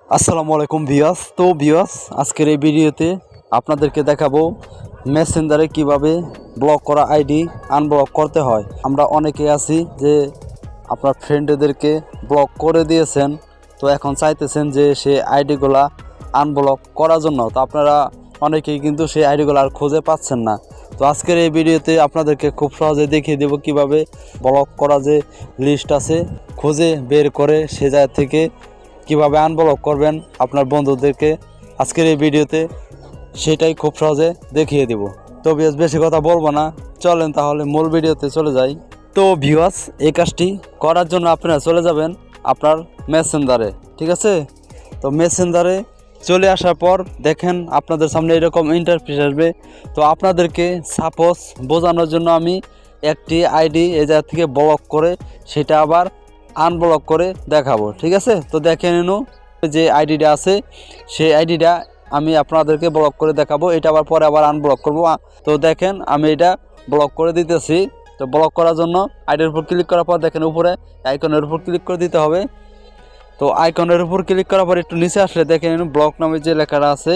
আসসালামু আলাইকুম ভিউয়ার্স। তো ভিউয়ার্স, আজকের এই ভিডিওতে আপনাদেরকে দেখাবো মেসেঞ্জারে কিভাবে ব্লক করা আইডি আনব্লক করতে হয়। আমরা অনেকে আছি যে আপনার ফ্রেন্ডদেরকে ব্লক করে দিয়েছেন, তো এখন চাইতেছেন যে সেই আইডিগুলা আনব্লক করার জন্য। তো আপনারা অনেকেই কিন্তু সেই আইডিগুলো আর খুঁজে পাচ্ছেন না। তো আজকের এই ভিডিওতে আপনাদেরকে খুব সহজে দেখিয়ে দেব কিভাবে ব্লক করা যে লিস্ট আছে খুঁজে বের করে সে জায়গা থেকে কিভাবে আনব্লক করবেন আপনার বন্ধুদেরকে আজকের এই ভিডিওতে সেটাই খুব সহজে দেখিয়ে দেব। তো ভিউয়ার্স, বেশি কথা বলবো না, চলেন তাহলে মূল ভিডিওতে চলে যাই। তো ভিউয়ার্স, এই কাজটি করার জন্য আপনারা চলে যাবেন আপনার মেসেঞ্জারে, ঠিক আছে? তো মেসেঞ্জারে চলে আসার পর দেখেন আপনাদের সামনে এরকম ইন্টারফেস আসবে। তো আপনাদেরকে সাপোজ বোঝানোর জন্য আমি একটি আইডি এই জায়গা থেকে ব্লক করে সেটা আবার আনব্লক করে দেখাবো, ঠিক আছে? তো দেখে নিন যে আইডিটা আছে সেই আইডিটা আমি আপনাদেরকে ব্লক করে দেখাবো, এটা আবার পরে আবার আনব্লক করব। তো দেখেন আমি এটা ব্লক করে দিতেছি। তো ব্লক করার জন্য আইডির উপর ক্লিক করার পর দেখেন উপরে আইকনের উপর ক্লিক করে দিতে হবে। তো আইকনের উপর ক্লিক করার পর একটু নিচে আসলে দেখে নিন ব্লক নামে যে লেখাটা আছে,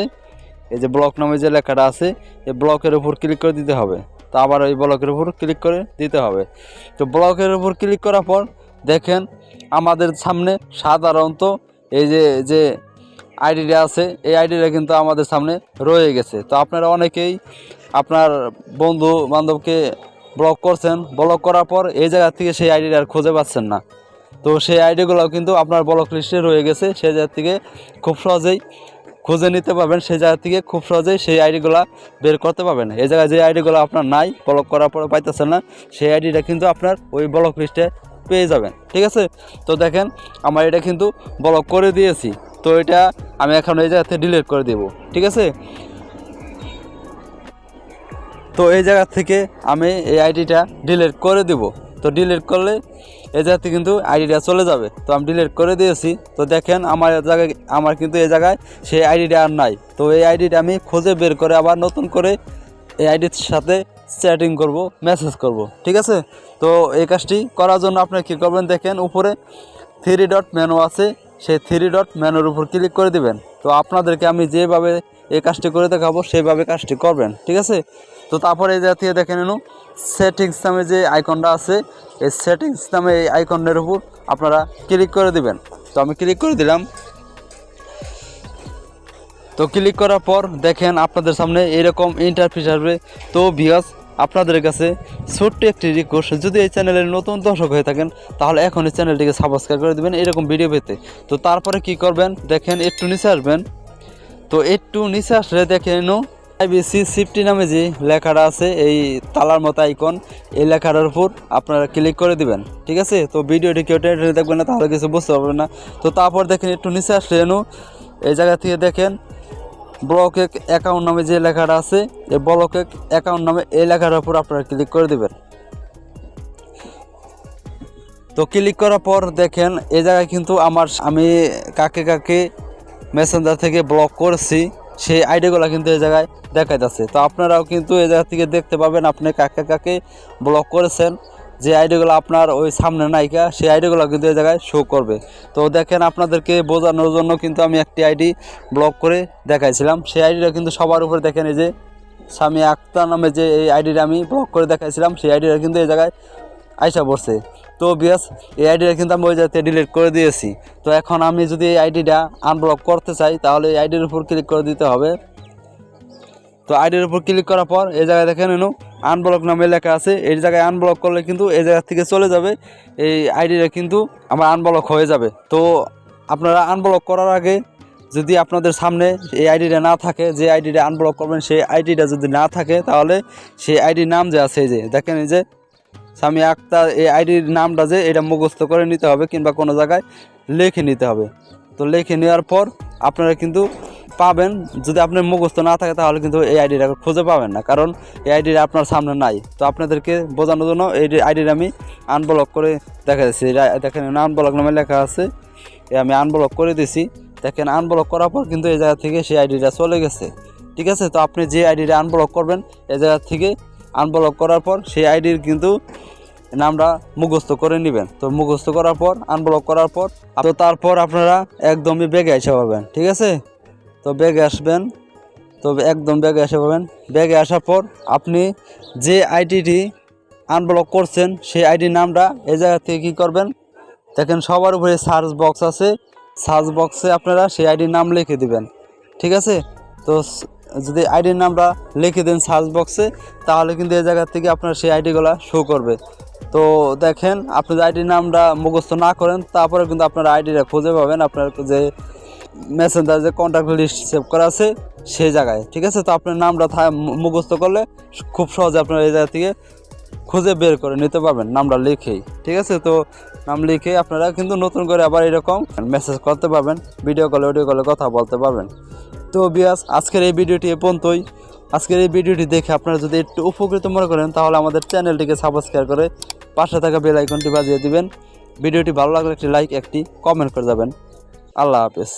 এই যে ব্লক নামে যে লেখাটা আছে এই ব্লকের উপর ক্লিক করে দিতে হবে। তো আবার ওই ব্লকের উপর ক্লিক করে দিতে হবে। তো ব্লকের উপর ক্লিক করার পর দেখেন আমাদের সামনে সাধারণত এই যে আইডিটা আছে এই আইডিটা কিন্তু আমাদের সামনে রয়ে গেছে। তো আপনারা অনেকেই আপনার বন্ধু বান্ধবকে ব্লক করছেন, ব্লক করার পর এই জায়গা থেকে সেই আইডিটা আর খুঁজে পাচ্ছেন না। তো সেই আইডিগুলোও কিন্তু আপনার ব্লক লিস্টে রয়ে গেছে, সেই জায়গা থেকে খুব সহজেই খুঁজে নিতে পারবেন, সেই জায়গা থেকে খুব সহজেই সেই আইডিগুলো বের করতে পারবেন। এই জায়গায় যে আইডিগুলো আপনার নাই, ব্লক করার পরে পাইতেছেন না, সেই আইডিটা কিন্তু আপনার ওই ব্লক লিস্টে পেয়ে যাবেন, ঠিক আছে? তো দেখেন আমার এটা কিন্তু ব্লক করে দিয়েছি। তো এটা আমি এখন এই জায়গা থেকে ডিলিট করে দেব, ঠিক আছে? তো এই জায়গা থেকে আমি এই আইডিটা ডিলিট করে দেব। তো ডিলিট করলে এই জায়গাতে কিন্তু আইডিটা চলে যাবে। তো আমি ডিলিট করে দিয়েছি। তো দেখেন আমার কিন্তু এই জায়গায় সেই আইডিটা আর নাই। তো এই আইডিটা আমি খুঁজে বের করে আবার নতুন করে এই আইডির সাথে চ্যাটিং করব, মেসেজ করব, ঠিক আছে? তো এই কাজটি করার জন্য আপনি কী করবেন, দেখেন উপরে 3 ডট মেনু আছে, সেই 3 ডট মেনুর উপর ক্লিক করে দিবেন। তো আপনাদেরকে আমি যেভাবে এই কাজটি করে দেখাবো সেইভাবে কাজটি করবেন, ঠিক আছে? তো তারপরে এই জায়গা থেকে দেখে নিন সেটিংস নামে যে আইকনটা আছে এই সেটিংস নামে এই আইকনের উপর আপনারা ক্লিক করে দিবেন। তো আমি ক্লিক করে দিলাম। তো ক্লিক করার পর দেখেন আপনাদের সামনে এরকম ইন্টারফেস আসবে। তো ভিউয়ার্স, আপনাদের কাছে ছোট্ট একটি রিকোয়েস্ট, যদি এই চ্যানেলের নতুন দর্শক হয়ে থাকেন তাহলে এখন এই চ্যানেলটিকে সাবস্ক্রাইব করে দেবেন এরকম ভিডিও পেতে। তো তারপরে কি করবেন, দেখেন একটু নিচে আসবেন। তো একটু নিচে আসলে দেখেন আইবিসি সিফটি নামে যে লেখাটা আছে এই তালার মতো আইকন, এই লেখাটার উপর আপনারা ক্লিক করে দিবেন, ঠিক আছে? তো ভিডিওটি কেউ টেনে দেখবেন না, তাহলে কিছু বুঝতে পারবেন না। তো তারপর দেখেন একটু নিচে আসলে এই জায়গা থেকে দেখেন ব্লক অ্যাকাউন্ট নামে যে লেখাটা আছে এই ব্লক অ্যাকাউন্ট নামে এই লেখাটার উপর আপনারা ক্লিক করে দেবেন। তো ক্লিক করার পর দেখেন এই জায়গায় কিন্তু আমি কাকে কাকে মেসেঞ্জার থেকে ব্লক করেছি সেই আইডিগুলো কিন্তু এই জায়গায় দেখা যাচ্ছে। তো আপনারাও কিন্তু এই জায়গা থেকে দেখতে পাবেন আপনি কাকে কাকে ব্লক করেছেন, যে আইডিগুলো আপনার ওই সামনে নায়িকা সেই আইডিগুলো কিন্তু এই জায়গায় শো করবে। তো দেখেন আপনাদেরকে বোঝানোর জন্য কিন্তু আমি একটি আইডি ব্লক করে দেখাইছিলাম, সেই আইডিটা কিন্তু সবার উপরে দেখেন এই যে সামিয়া আক্তার নামে যে এই আইডিটা আমি ব্লক করে দেখাইছিলাম সেই আইডিটা কিন্তু এই জায়গায় আইসা পড়ছে। তো বিয়াস, এই আইডিটা কিন্তু আমি ওই জায়গাতে ডিলিট করে দিয়েছি। তো এখন আমি যদি এই আইডিটা আনব্লক করতে চাই তাহলে এই আইডির উপর ক্লিক করে দিতে হবে। তো আইডির উপর ক্লিক করার পর এই জায়গায় দেখেন আনব্লক নামে লেখা আছে, এই জায়গায় আনব্লক করলে কিন্তু এই জায়গা থেকে চলে যাবে, এই আইডিটা কিন্তু আমার আনব্লক হয়ে যাবে। তো আপনারা আনব্লক করার আগে যদি আপনাদের সামনে এই আইডিটা না থাকে, যে আইডিটা আনব্লক করবেন সেই আইডিটা যদি না থাকে তাহলে সেই আইডির নাম যে আছে এই যে দেখেন এই যে সামিয়া আক্তার, এই আইডির নামটা যে এটা মুখস্থ করে নিতে হবে কিংবা কোনো জায়গায় লিখে নিতে হবে। তো লিখে নেওয়ার পর আপনারা কিন্তু পাবেন, যদি আপনার মুখস্থ না থাকে তাহলে কিন্তু এই আইডিটা খুঁজে পাবেন না, কারণ এই আইডিটা আপনার সামনে নাই। তো আপনাদেরকে বোঝানোর জন্য এই আইডিটা আমি আনব্লক করে দেখা যাচ্ছে, দেখেন আনব্লক নামে লেখা আছে, আমি আনব্লক করে দিছি। দেখেন আনব্লক করার পর কিন্তু এই জায়গা থেকে সেই আইডিটা চলে গেছে, ঠিক আছে? তো আপনি যে আইডিটা আনব্লক করবেন এই জায়গা থেকে আনব্লক করার পর সেই আইডির কিন্তু নামটা মুখস্থ করে নেবেন। তো মুখস্থ করার পর আনব্লক করার পর তো তারপর আপনারা একদমই ব্যাগে এসে পাবেন, ঠিক আছে? তো ব্যাগে আসবেন, তো একদম ব্যাগে এসে পাবেন। ব্যাগে আসার পর আপনি যে আইডিটি আনব্লক করছেন সেই আইডির নামটা এই জায়গা থেকে কী করবেন, দেখেন সবার উপরে সার্চ বক্স আছে, সার্চ বক্সে আপনারা সেই আইডির নাম লিখে দিবেন, ঠিক আছে? তো যদি আইডির নামটা লিখে দেন সার্চ বক্সে, তাহলে কিন্তু এই জায়গা থেকে আপনার সেই আইডিগুলো শো করবে। তো দেখেন আপনি যদি আইডির নামটা মুখস্থ না করেন তারপরে কিন্তু আপনার আইডিটা খুঁজে পাবেন আপনার যে মেসেঞ্জার যে কন্ট্যাক্ট লিস্ট সেভ করা আছে সেই জায়গায়, ঠিক আছে? তো আপনার নামটা মুখস্থ করলে খুব সহজে আপনারা এই জায়গা থেকে খুঁজে বের করে নিতে পারবেন নামটা লিখেই, ঠিক আছে? তো নাম লিখে আপনারা কিন্তু নতুন করে আবার এরকম মেসেজ করতে পারবেন, ভিডিও কলে অডিও কলে কথা বলতে পারবেন। তো বিয়াস আজকের এই ভিডিওটি এ পর্যন্তই। আজকের এই ভিডিওটি দেখে আপনারা যদি একটু উপকৃত মনে করেন তাহলে আমাদের চ্যানেলটিকে সাবস্ক্রাইব করে পাশে থাকা বেল আইকনটি বাজিয়ে দিবেন। ভিডিওটি ভালো লাগলে একটি লাইক একটি কমেন্ট করে যাবেন। আল্লাহ হাফেজ।